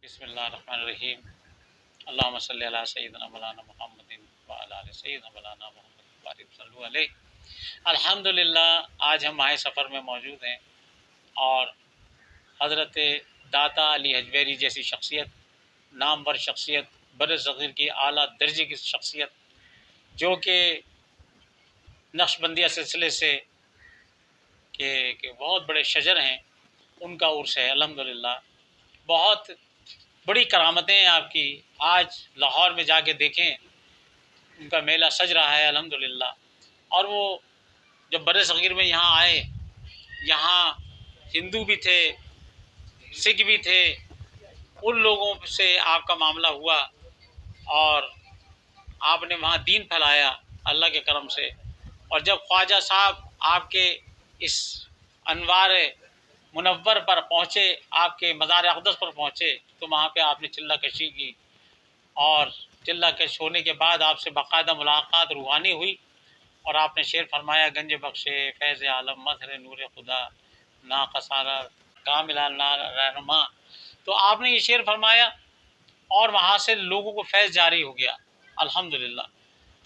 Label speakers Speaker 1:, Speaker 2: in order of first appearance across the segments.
Speaker 1: बिस्मिल्लाहिर्रहमानिर्रहीम। अल्लाहुम्मा सल्लि अला सय्यिदिना मौलाना मुहम्मदिन व अला आलि सय्यिदिना मौलाना मुहम्मद बारिक सल्लु अलैहि। अल्हम्दुलिल्लाह, आज हम माह सफ़र में मौजूद हैं और हज़रत दाता अली हजवेरी जैसी शख्सियत, नामवर शख्सियत, बर सग़ीर की आला दर्जे की शख्सियत, जो कि नक्शबंदिया सिलसिले से के बहुत बड़े शजर हैं, उनका उर्स है। अल्हम्दुलिल्लाह, बहुत बड़ी करामतें हैं आपकी। आज लाहौर में जाके देखें, उनका मेला सज रहा है अल्हम्दुलिल्लाह। और वो जब बर सग़ीर में यहाँ आए, यहाँ हिंदू भी थे, सिख भी थे, उन लोगों से आपका मामला हुआ और आपने वहाँ दीन फैलाया अल्लाह के करम से। और जब ख्वाजा साहब आपके इस अनवार मुनव्वर पर पहुँचे, आपके मज़ार अक़दस पर पहुँचे, तो वहाँ पे आपने चिल्ला कशी की और चिल्ला कश होने के बाद आपसे बाकायदा मुलाकात रूहानी हुई और आपने शेर फरमाया, गंज बख्शे फैज़ आलम मज़हर नूर खुदा ना कसारा कामिला ना रहनुमा। तो आपने ये शेर फरमाया और वहाँ से लोगों को फैज़ जारी हो गया अल्हम्दुलिल्लाह।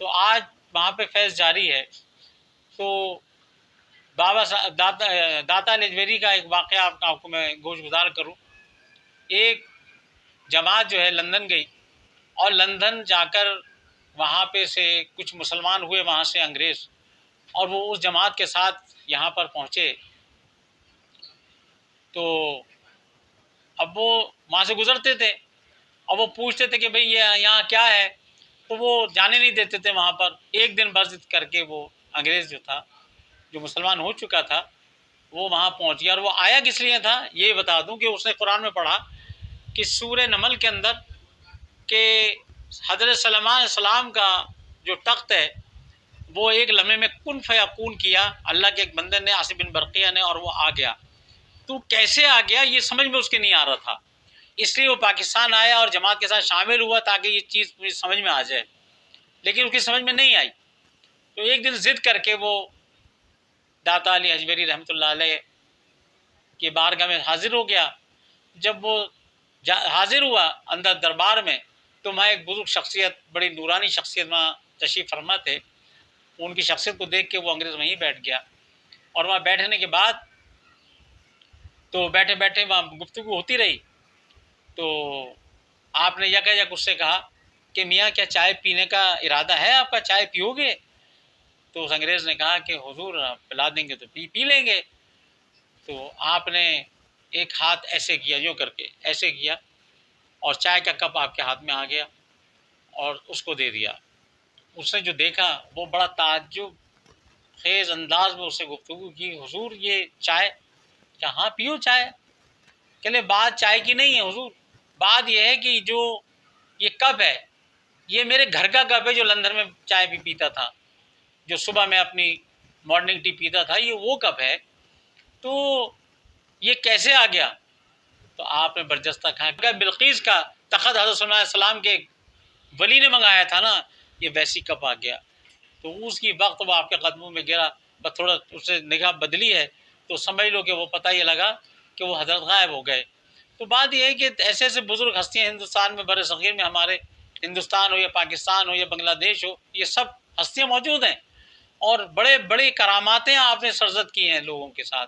Speaker 1: तो आज वहाँ पे फैज़ जारी है। तो दाता हजवेरी का एक वाक़या आपको मैं गोशगुजार करूँ। एक जमात जो है लंदन गई और लंदन जाकर वहाँ पे से कुछ मुसलमान हुए, वहाँ से अंग्रेज़, और वो उस जमात के साथ यहाँ पर पहुँचे। तो अब वो वहाँ से गुज़रते थे और वो पूछते थे कि भाई ये यहाँ क्या है, तो वो जाने नहीं देते थे वहाँ पर। एक दिन बस करके वो अंग्रेज़ जो था, जो मुसलमान हो चुका था, वो वहाँ पहुँच गया। और वो आया किस लिए था ये बता दूँ कि उसने कुरान में पढ़ा कि सूरह नमल के अंदर कि हज़रत सलेमान सलाम का जो तख्त है वो एक लम्हे में कुन फयाकून किया अल्लाह के एक बंदे ने, आसिफ बिन बरकिया ने, और वो आ गया। तो कैसे आ गया ये समझ में उसके नहीं आ रहा था, इसलिए वो पाकिस्तान आया और जमात के साथ शामिल हुआ ताकि ये चीज़ मुझे समझ में आ जाए, लेकिन उसकी समझ में नहीं आई। तो एक दिन ज़िद करके वो दाता अली हजवेरी रहमतुल्लाह अलैह के बारगाह में हाजिर हो गया। जब वो हाजिर हुआ अंदर दरबार में, तो वहाँ एक बुजुर्ग शख्सियत, बड़ी नूरानी शख्सियत वहाँ तशरीफ़ फरमा थे। उनकी शख्सियत को देख के वो अंग्रेज़ वहीं बैठ गया और वहाँ बैठने के बाद तो बैठे बैठे वहाँ गुफ्तगू होती रही। तो आपने यकायक उससे कहा कि मियाँ क्या चाय पीने का इरादा है आपका, चाय पियोगे? तो उस अंग्रेज़ ने कहा कि हुजूर पिला देंगे तो पी लेंगे। तो आपने एक हाथ ऐसे किया, यूँ करके ऐसे किया, और चाय का कप आपके हाथ में आ गया और उसको दे दिया। उसने जो देखा वो बड़ा ताज्जुब खेज़ अंदाज में उससे गुफ्तगू की, हुजूर ये चाय? कहाँ पियो चाय? कहले बात चाय की नहीं है हुजूर, बात यह है कि जो ये कप है ये मेरे घर का कप है, जो लंदन में चाय भी पीता था, जो सुबह में अपनी मॉर्निंग टी पीता था, ये वो कप है। तो ये कैसे आ गया? तो आपने बरजस्ता खाया, बिल्कीस का तख़त हज़रत सल्लल्लाहु अलैहि वसल्लम के वली ने मंगाया था ना, ये वैसी कप आ गया। तो उसकी वक्त वो आपके कदमों में गिरा, बस थोड़ा उससे निगाह बदली है तो समझ लो कि वो पता ही लगा कि वो हज़रत गायब हो गए। तो बात यह है कि ऐसे ऐसे बुज़ुर्ग हस्तियाँ हिंदुस्तान में, बर सग़ीर में, हमारे हिंदुस्तान हो या पाकिस्तान हो या बांग्लादेश हो, ये सब हस्तियाँ मौजूद हैं और बड़े बड़ी करामातें आपने सरज़द की हैं लोगों के साथ।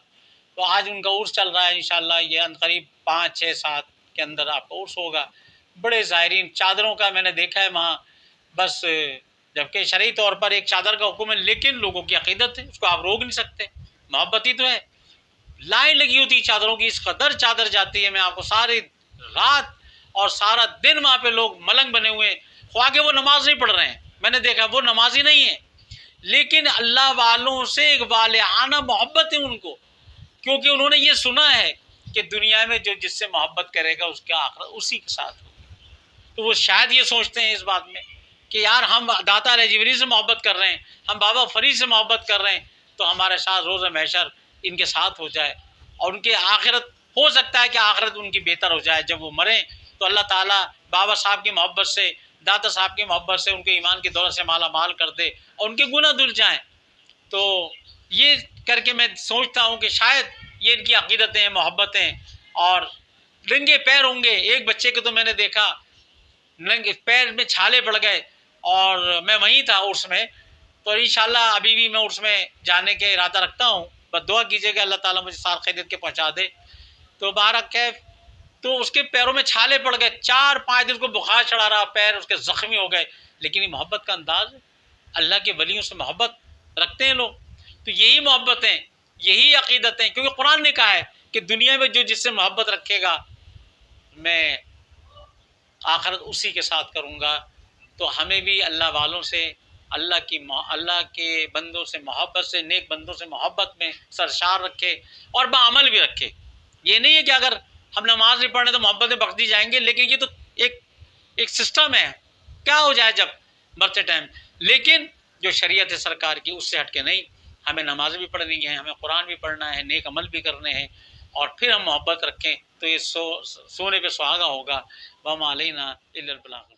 Speaker 1: तो आज उनका उर्स चल रहा है, इंशाअल्लाह ये अनक़रीब 5, 6, 7 के अंदर आपका उर्स होगा। बड़े ज़ायरीन, चादरों का मैंने देखा है वहाँ, बस जबकि शरई तौर पर एक चादर का हुक्म है, लेकिन लोगों की अक़ीदत है, उसको आप रोक नहीं सकते, मोहब्बत ही तो है। लाइन लगी होती है चादरों की, इस कदर चादर जाती है, मैं आपको सारी रात और सारा दिन वहाँ पे लोग मलंग बने हुए हैं, ख्वाह के वो नमाज नहीं पढ़ रहे हैं, मैंने देखा वो नमाजी नहीं है, लेकिन अल्लाह वालों से एक वालियाना मोहब्बत है उनको, क्योंकि उन्होंने ये सुना है कि दुनिया में जो जिससे मोहब्बत करेगा उसका आखिरत उसी के साथ होगा। तो वो शायद ये सोचते हैं इस बात में कि यार हम दाता हजवेरी से मोहब्बत कर रहे हैं, हम बाबा फरीद से मोहब्बत कर रहे हैं, तो हमारे साथ रोज़ महशर इनके साथ हो जाए और उनके आखिरत, हो सकता है कि आखिरत उनकी बेहतर हो जाए। जब वो मरें तो अल्लाह ताला बाबा साहब की मोहब्बत से, दाता साहब की मोहब्बत से उनके ईमान की दौलत से माला माल कर दे और उनके गुनाह धुल जाएँ। तो ये करके मैं सोचता हूँ कि शायद ये इनकी अक़ीदतें हैं, मोहब्बतें, और नंगे पैर होंगे। एक बच्चे को तो मैंने देखा नंगे पैर में छाले पड़ गए, और मैं वहीं था उर्स में। तो इंशाल्लाह अभी भी मैं उर्स में जाने के इरादा रखता हूँ, बस दुआ कीजिएगा अल्लाह ताला मुझे सार खैरियत के पहुँचा दे। तो बाहर कैफ, तो उसके पैरों में छाले पड़ गए, 4-5 दिन को बुखार चढ़ा रहा, पैर उसके ज़ख्मी हो गए। लेकिन ये मोहब्बत का अंदाज़, अल्लाह के वलियों से मोहब्बत रखते हैं लोग। तो यही मोहब्बतें, यही अक़ीदतें, क्योंकि कुरान ने कहा है कि दुनिया में जो जिससे मोहब्बत रखेगा मैं आखिरत उसी के साथ करूँगा। तो हमें भी अल्लाह वालों से, अल्लाह के बंदों से मोहब्बत से, नेक बंदों से मोहब्बत में सरशार रखे और बाअमल भी रखे। ये नहीं है कि अगर हम नमाज नहीं पढ़ने तो मोहब्बतें बख्श दी जाएंगे, लेकिन ये तो एक सिस्टम है, क्या हो जाए जब मरते टाइम। लेकिन जो शरीयत है सरकार की, उससे हट के नहीं, हमें नमाज़ भी पढ़नी है, हमें कुरान भी पढ़ना है, नेक अमल भी करने हैं, और फिर हम मोहब्बत रखें तो ये सोने पे सुहागा होगा। वमा अलैना इल्लल बलाग।